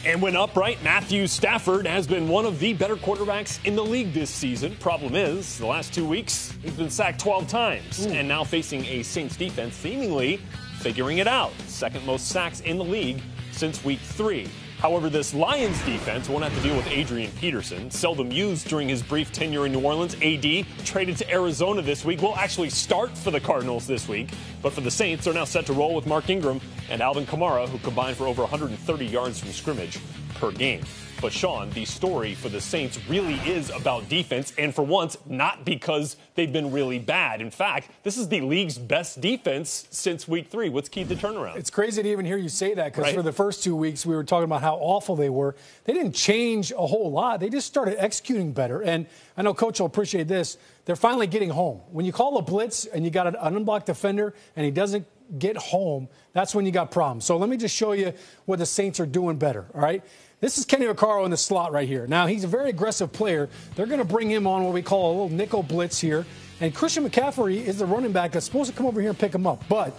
And when upright, Matthew Stafford has been one of the better quarterbacks in the league this season. Problem is, the last 2 weeks, he's been sacked 12 times. And now facing a Saints defense seemingly figuring it out. Second most sacks in the league since week 3. However, this Lions defense won't have to deal with Adrian Peterson, seldom used during his brief tenure in New Orleans. AD traded to Arizona this week, will actually start for the Cardinals this week. But for the Saints, they're now set to roll with Mark Ingram and Alvin Kamara, who combined for over 130 yards from scrimmage per game. But Sean, the story for the Saints really is about defense, and for once, not because they've been really bad. In fact, this is the league's best defense since week 3. What's key to turnaround? It's crazy to even hear you say that, because for the first 2 weeks, we were talking about how awful they were. They didn't change a whole lot. They just started executing better. And I know Coach will appreciate this. They're finally getting home. When you call a blitz and you got an unblocked defender and he doesn't get home, that's when you got problems. So let me just show you what the Saints are doing better, all right? This is Kenny Vaccaro in the slot right here. Now, he's a very aggressive player. They're going to bring him on what we call a little nickel blitz here. And Christian McCaffrey is the running back that's supposed to come over here and pick him up. But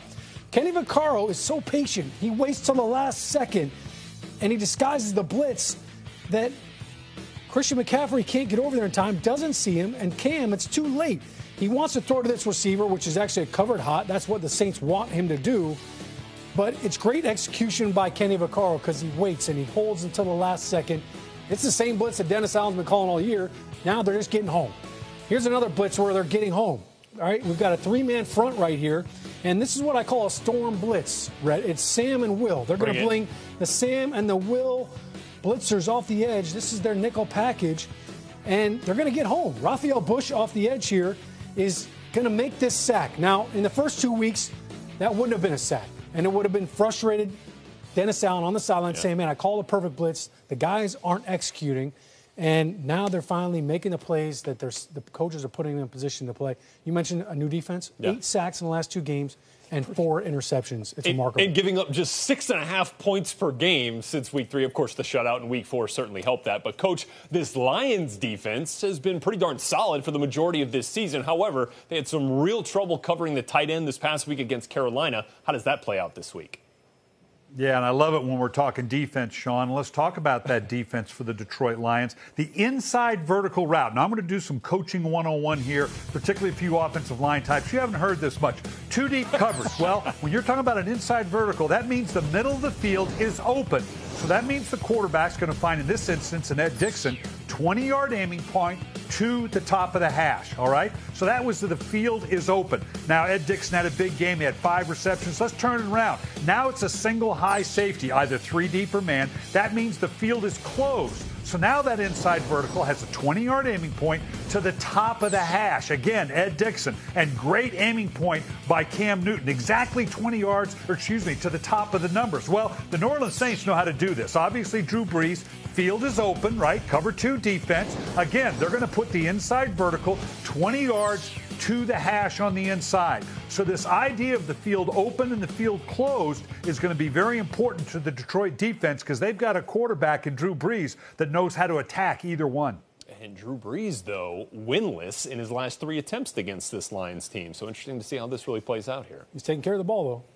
Kenny Vaccaro is so patient. He waits till the last second, and he disguises the blitz that Christian McCaffrey can't get over there in time, doesn't see him, and Cam, it's too late. He wants to throw to this receiver, which is actually a covered hot. That's what the Saints want him to do. But it's great execution by Kenny Vaccaro because he waits and he holds until the last second. It's the same blitz that Dennis Allen's been calling all year. Now they're just getting home. Here's another blitz where they're getting home. All right, we've got a 3-man front right here. And this is what I call a storm blitz, Rhett. It's Sam and Will. They're going to bring the Sam and the Will blitzers off the edge. This is their nickel package. And they're going to get home. Raphael Bush off the edge here is going to make this sack. Now, in the first 2 weeks, that wouldn't have been a sack. And it would have been frustrated Dennis Allen on the sideline saying, man, I called a perfect blitz. The guys aren't executing. And now they're finally making the plays that the coaches are putting them in position to play. You mentioned a new defense, 8 sacks in the last 2 games and 4 interceptions. It's remarkable. And giving up just 6.5 points per game since week 3. Of course, the shutout in week 4 certainly helped that. But, Coach, this Lions defense has been pretty darn solid for the majority of this season. However, they had some real trouble covering the tight end this past week against Carolina. How does that play out this week? Yeah, and I love it when we're talking defense, Sean. Let's talk about that defense for the Detroit Lions. The inside vertical route. Now, I'm going to do some coaching 101 here, particularly a few offensive line types. You haven't heard this much. 2 deep coverage. Well, when you're talking about an inside vertical, that means the middle of the field is open. So that means the quarterback's going to find, in this instance, an Ed Dickson, 20-yard aiming point to the top of the hash, all right? So that was the field is open. Now, Ed Dickson had a big game. He had 5 receptions. Let's turn it around. Now it's a single high safety, either 3 deep or man. That means the field is closed. So now that inside vertical has a 20-yard aiming point to the top of the hash. Again, Ed Dickson. And great aiming point by Cam Newton. Exactly 20 yards, to the top of the numbers. Well, the New Orleans Saints know how to do this. Obviously, Drew Brees, field is open, right? Cover 2 defense. Again, they're going to put the inside vertical 20 yards to the hash on the inside. So this idea of the field open and the field closed is going to be very important to the Detroit defense because they've got a quarterback in Drew Brees that knows how to attack either one. And Drew Brees, though, winless in his last 3 attempts against this Lions team. So interesting to see how this really plays out here. He's taking care of the ball, though.